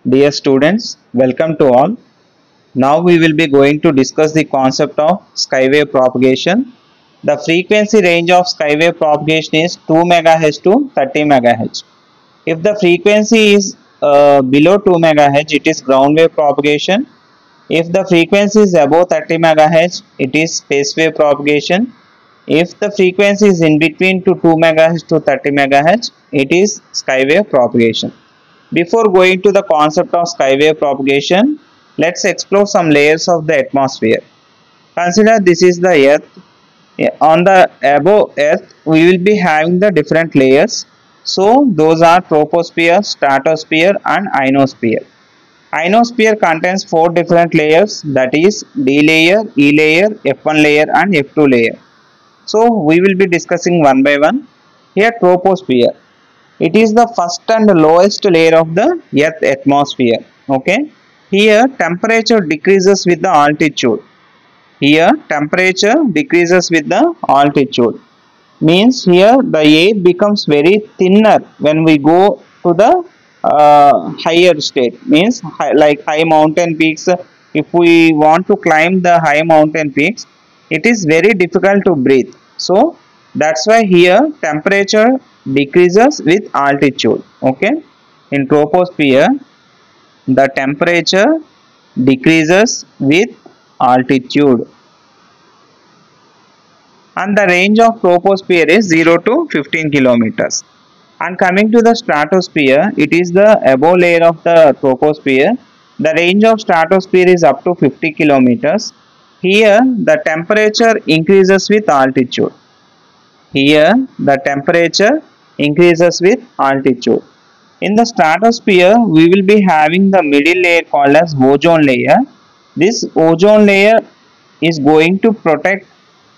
Dear students, welcome to all. Now we will be going to discuss the concept of skywave propagation. The frequency range of skywave propagation is 2 MHz to 30 MHz. If the frequency is below 2 MHz, it is ground wave propagation. If the frequency is above 30 MHz, it is phase wave propagation. If the frequency is in between to 2 MHz to 30 MHz, it is skywave propagation. Before going to the concept of skywave propagation, let's explore some layers of the atmosphere. Consider this is the earth. On the above earth, we will be having the different layers. So those are troposphere, stratosphere and ionosphere. Ionosphere contains 4 different layers, that is D layer, E layer, F1 layer and F2 layer. So we will be discussing one by one. Here troposphere. It is the first and lowest layer of the earth atmosphere. Okay. Here temperature decreases with the altitude. Here temperature decreases with the altitude. Means here the air becomes very thinner when we go to the higher state. Means like high mountain peaks. If we want to climb the high mountain peaks, it is very difficult to breathe. So that's why here temperature decreases with altitude. Okay. In troposphere, the temperature decreases with altitude. And the range of troposphere is 0 to 15 kilometers. And coming to the stratosphere, it is the above layer of the troposphere. The range of stratosphere is up to 50 kilometers. Here the temperature increases with altitude. Here the temperature increases with altitude. In the stratosphere, we will be having the middle layer called as ozone layer. This ozone layer is going to protect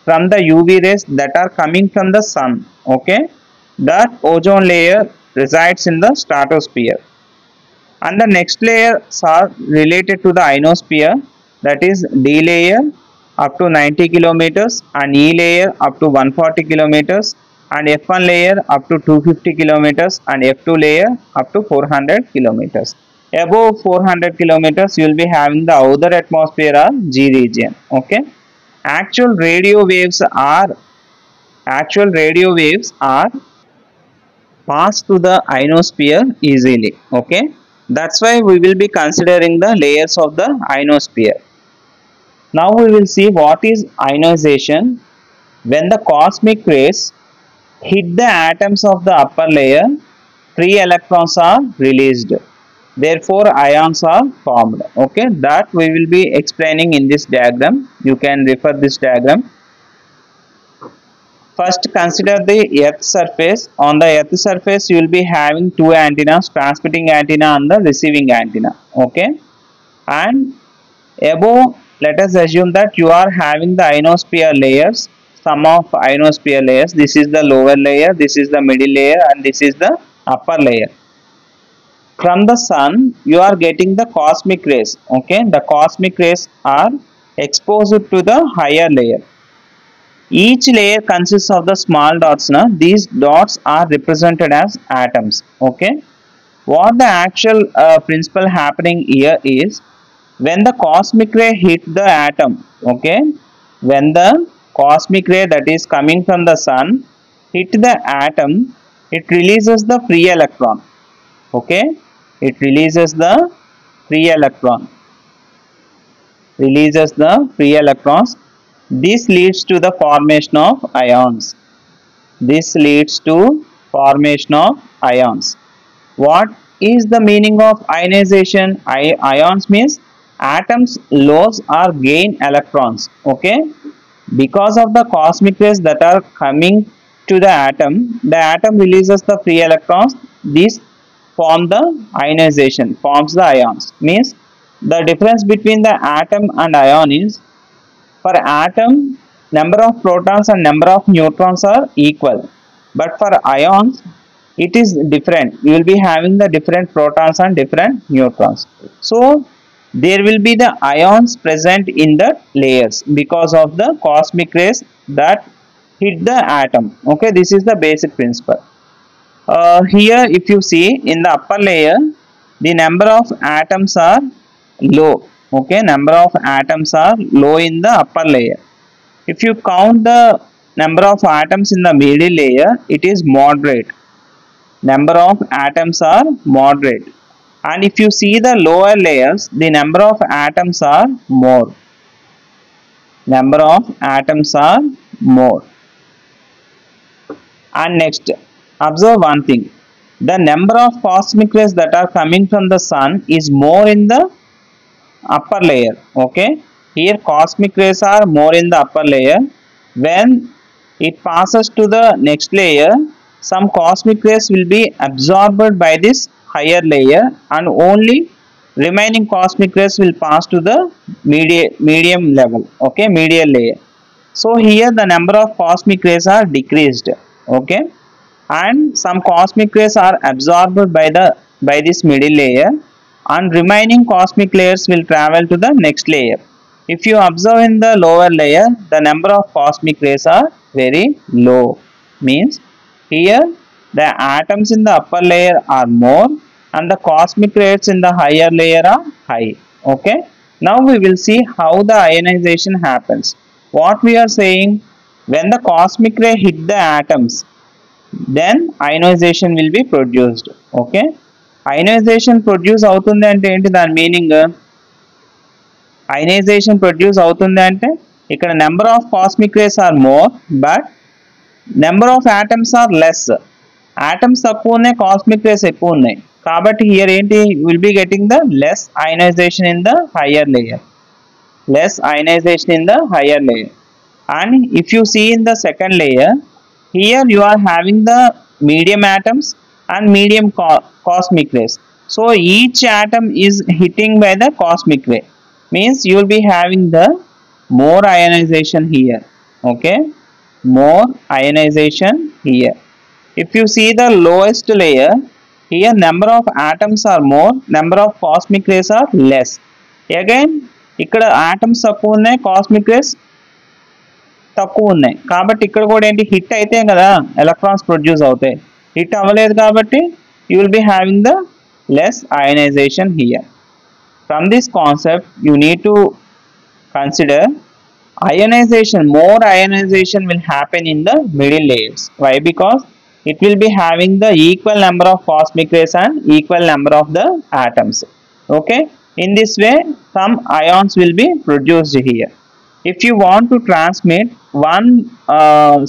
from the UV rays that are coming from the sun. Okay, that ozone layer resides in the stratosphere. And the next layers are related to the ionosphere, that is D layer up to 90 kilometers and E layer up to 140 kilometers and F1 layer up to 250 kilometers and F2 layer up to 400 kilometers. Above 400 kilometers, you will be having the outer atmosphere or G region. Okay. Actual radio waves are passed to the ionosphere easily. Okay. That's why we will be considering the layers of the ionosphere. Now we will see what is ionization. When the cosmic rays hit the atoms of the upper layer, free electrons are released. Therefore, ions are formed. Okay, that we will be explaining in this diagram. You can refer this diagram. First, consider the earth surface. On the earth surface, you will be having 2 antennas, transmitting antenna and the receiving antenna. Okay, and above, let us assume that you are having the ionosphere layers, sum of ionosphere layers. This is the lower layer, this is the middle layer and this is the upper layer. From the sun, you are getting the cosmic rays. Okay, the cosmic rays are exposed to the higher layer. Each layer consists of the small dots. These dots are represented as atoms. Okay, what the actual principle happening here is, when the cosmic ray hit the atom, okay, when the cosmic ray that is coming from the sun hit the atom, it releases the free electron. Okay, it releases the free electron. This leads to the formation of ions. What is the meaning of ionization? Ions means atoms lose or gain electrons. Okay, because of the cosmic rays that are coming to the atom releases the free electrons. These form the ionization, forms the ions. Means the difference between the atom and ion is, for atom, number of protons and number of neutrons are equal, but for ions it is different. You will be having the different protons and different neutrons. So there will be the ions present in the layers because of the cosmic rays that hit the atom. Okay, this is the basic principle. Here if you see in the upper layer, the number of atoms are low. Okay, number of atoms are low in the upper layer. If you count the number of atoms in the middle layer, it is moderate. Number of atoms are moderate. And if you see the lower layers, the number of atoms are more. Number of atoms are more. And next, observe one thing. The number of cosmic rays that are coming from the sun is more in the upper layer. Okay, here cosmic rays are more in the upper layer. When it passes to the next layer, some cosmic rays will be absorbed by this higher layer, and only remaining cosmic rays will pass to the medium level. Okay, medial layer. So here the number of cosmic rays are decreased. Okay, and some cosmic rays are absorbed by this middle layer, and remaining cosmic layers will travel to the next layer. If you observe in the lower layer, the number of cosmic rays are very low. Means here the atoms in the upper layer are more and the cosmic rays in the higher layer are high. Okay, now we will see how the ionization happens. What we are saying, when the cosmic ray hit the atoms, then ionization will be produced. Okay, ionization produce అవుతుంది అంటే ఏంటి దాని meaning? ionization produce అవుతుంది అంటే ఇక్కడ number of cosmic rays are more but number of atoms are less. Atoms తక్కువ ఉన్నాయి, cosmic rays ఎక్కువ ఉన్నాయి. కాబట్టి హియర్ ఏంటి, will be getting the less ionization in the higher layer. Less ionization in the higher layer. And if you see in the second layer, here you are having the medium atoms and medium cosmic rays. So each atom is hitting by the cosmic ray. Means you will be having the more ionization here. Okay, more ionization here. If you see the lowest layer, here number of atoms are more, number of cosmic rays are less. Again ఇక్కడ atoms తక్కువ ఉన్నాయి, cosmic race తక్కువ ఉన్నాయి. కాబట్టి ఇక్కడ కూడా ఏంటి, hit అయితే కదా ఎలక్ట్రాన్స్ ప్రొడ్యూస్ అవుతాయి. హిట్ అవ్వలేదు కాబట్టి you will be having the less ionization here. From this concept you need to consider ionization. More ionization will happen in the middle layers. Why? Because it will be having the equal number of cosmic rays and equal number of the atoms. Okay, in this way some ions will be produced here. If you want to transmit one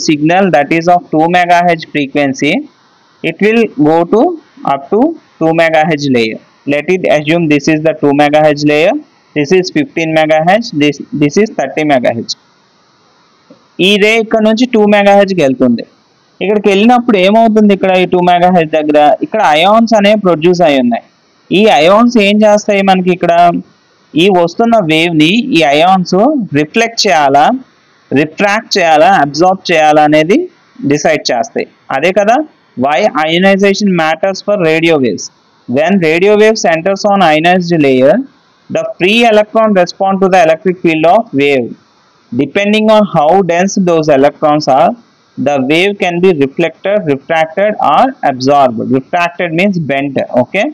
signal that is of 2 MHz frequency, it will go to up to 2 MHz layer. Let it assume this is the 2 MHz layer, this is 15 MHz, this is 30 MHz. ఈ రే ఇక్కడ నుంచి 2 MHz కి వెళ్తుంది. ఇక్కడికి వెళ్ళినప్పుడు ఏమవుతుంది, ఇక్కడ ఈ 2 MHz దగ్గర ఇక్కడ అయాన్స్ అనేవి ప్రొడ్యూస్ అయి ఉన్నాయి. ఈ అయాన్స్ ఏం చేస్తాయి, మనకి ఇక్కడ ఈ వస్తున్న వేవ్ ని ఈ అయాన్స్ రిఫ్లెక్ట్ చేయాలా, రిఫ్రాక్ట్ చేయాలా, అబ్జార్బ్ చేయాలా అనేది డిసైడ్ చేస్తాయి. అదే కదా why ionization matters for radio waves. When radio wave enters on ionized layer, the free electron respond to the electric field of wave. Depending on how dense those electrons are, the wave can be reflected, refracted or absorbed. Refracted means bent. Okay,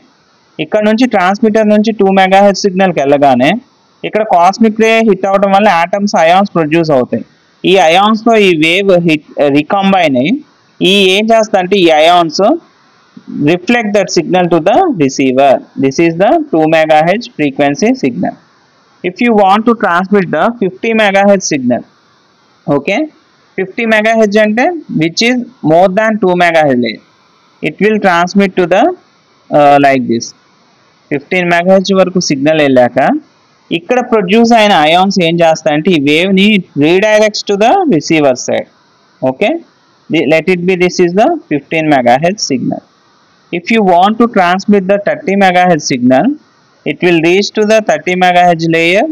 ఇక్కడ నుంచి transmitter నుంచి 2 MHz సిగ్నల్కి వెళ్ళగానే ఇక్కడ cosmic రే hit అవడం వల్ల atoms ions produce అవుతాయి. ఈ అయాన్స్తో ఈ వేవ్ రికంబైన్ అయ్యి ఏం చేస్తా అంటే ఈ ions reflect that signal to the receiver. This is the 2 MHz frequency signal. If you want to transmit the 50 MHz signal, okay, 50 MHz అంటే which is more than 2 MHz, it will transmit to the like this. 15 MHz వరకు signal వెళ్ళాక ఇక్కడ produce అయిన ions ఏం చేస్తాయంటే ఈ wave ని redirects to the receiver side. Okay, let it be this is the 15 MHz signal. If you want to transmit the 30 MHz signal, it will reach to the 30 MHz layer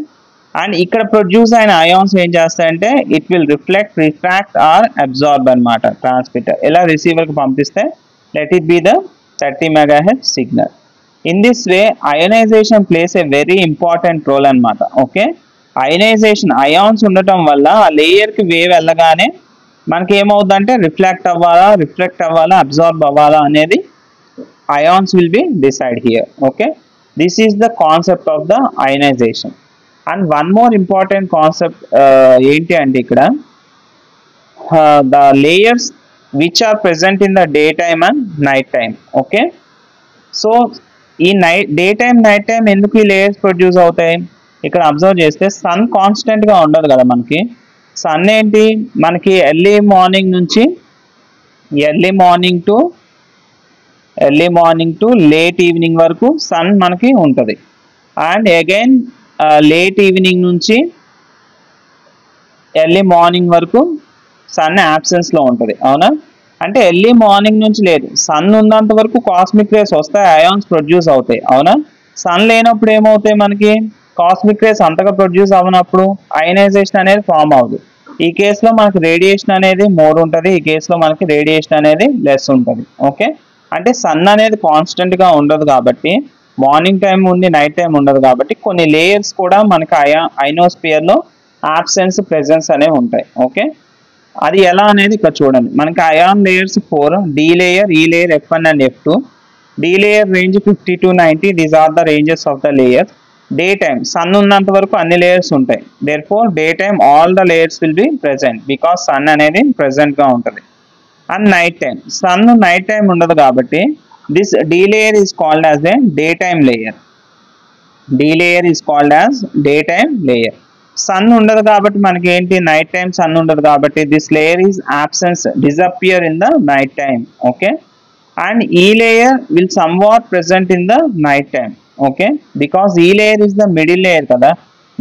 and ఇక్కడ produce అయిన ions ఏం చేస్తాయంటే it will reflect, refract or absorb అన్నమాట. Transmitter ఎలా రిసీవర్కి పంపిస్తే let it be the 30 MHz signal. In this way ionization plays a very important role అన్నమాట. Okay, ionisation ions ఉండటం వల్ల ఆ లేయర్కి వేవ్ వెళ్ళగానే మనకి ఏమవుతుందంటే రిఫ్లెక్ట్ అవ్వాలా, అబ్జార్బ్ అవ్వాలా అనేది ions will be decide here. Okay, this is the concept of the ionization. And one more important concept enti ante ikkada the layers which are present in the daytime and night time. Okay, so ఈ day time night time ఎందుకు ఈ layers produce అవుతాయి? ఇక్కడ observe చేస్తే sun కాన్స్టెంట్గా ఉండదు కదా మనకి. సన్ ఏంటి మనకి early morning to late evening వరకు సన్ మనకి ఉంటుంది. అండ్ అగైన్ లేట్ ఈవినింగ్ నుంచి ఎర్లీ మార్నింగ్ వరకు సన్ యాబ్సెన్స్లో ఉంటుంది. అవునా? అంటే ఎర్లీ మార్నింగ్ నుంచి లేదు, సన్ ఉన్నంత వరకు కాస్మిక్ రేస్ వస్తాయి, అయాన్స్ ప్రొడ్యూస్ అవుతాయి. అవునా? సన్ లేనప్పుడు ఏమవుతాయి మనకి? కాస్మిక్ రేస్ అంతగా ప్రొడ్యూస్ అవ్వనప్పుడు అయనైజేషన్ అనేది ఫామ్ అవుతుంది. ఈ కేసులో మనకి రేడియేషన్ అనేది మోర్ ఉంటుంది, ఈ కేసులో మనకి రేడియేషన్ అనేది లెస్ ఉంటుంది. ఓకే, అంటే సన్ అనేది కాన్స్టెంట్గా ఉండదు కాబట్టి, మార్నింగ్ టైం ఉంది నైట్ టైం ఉండదు కాబట్టి కొన్ని లేయర్స్ కూడా మనకి ఐనోస్పియర్లో ఆబ్సెన్స్ ప్రెజెన్స్ అనేవి ఉంటాయి. ఓకే, అది ఎలా అనేది ఇక్కడ చూడండి. మనకి ion layers 4, D layer, E layer F1 and F2. D layer range 50 to 90. These are the ranges of the layer. Day time sun ఉన్నంత వరకు అన్ని లేయర్స్ ఉంటాయి. Therefore day time all the layers will be present because sun అనేది ప్రెసెంట్గా ఉంటుంది. And night time sun night time ఉండదు కాబట్టి this D layer is called as a day time layer. D layer is called as day time layer. Sun ఉండదు కాబట్టి మనకి ఏంటి night time sun ఉండదు కాబట్టి this layer is absence disappear in the night time. Okay, and ఈ layer will somewhat present in the night time. Okay, because ఈ layer is the middle layer కదా.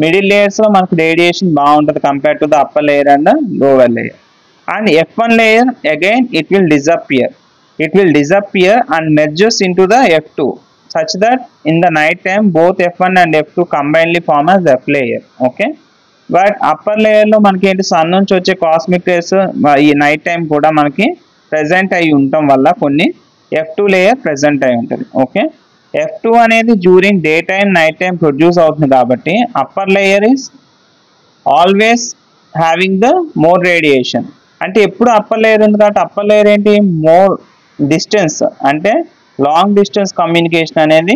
Middle లేయర్స్లో మనకి రేడియేషన్ బాగుంటుంది compare to the upper layer and lower layer. And F1 layer again it will disappear and merges into the F2 such that in the night time both F1 and F2 combinedly form as F layer. Okay, but upper layer లో మనకి ఏంటి sun నుంచి వచ్చే cosmic race ఈ night time కూడా మనకి present అయి ఉండటం వల్ల కొన్ని F2 లేయర్ ప్రెసెంట్ అయి ఉంటుంది. ఓకే, F2 అనేది during day time night time produce అవుతుంది కాబట్టి upper layer is always having the more radiation. అంటే ఎప్పుడు అప్పర్ లేయర్ ఉంది కాబట్టి అప్పర్ లేయర్ ఏంటి మోర్ డిస్టెన్స్, అంటే లాంగ్ డిస్టెన్స్ కమ్యూనికేషన్ అనేది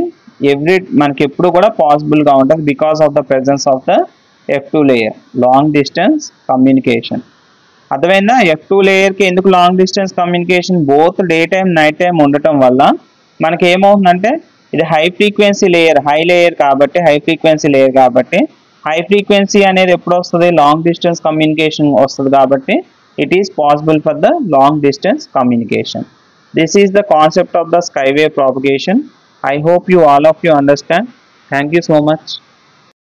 మనకి ఎప్పుడు కూడా పాసిబుల్గా ఉంటుంది because of the presence of the F2 layer. Long distance communication అర్థమైందా? F2 లేయర్కి ఎందుకు long distance communication? Both day time night time ఉండటం వల్ల మనకి ఏమవుతుందంటే ఇది high frequency layer, high frequency అనేది ఎప్పుడు వస్తుంది? లాంగ్ డిస్టెన్స్ కమ్యూనికేషన్ వస్తుంది కాబట్టి it is possible for the long distance communication. This is the concept of the skywave propagation. I hope all of you understand. Thank you so much.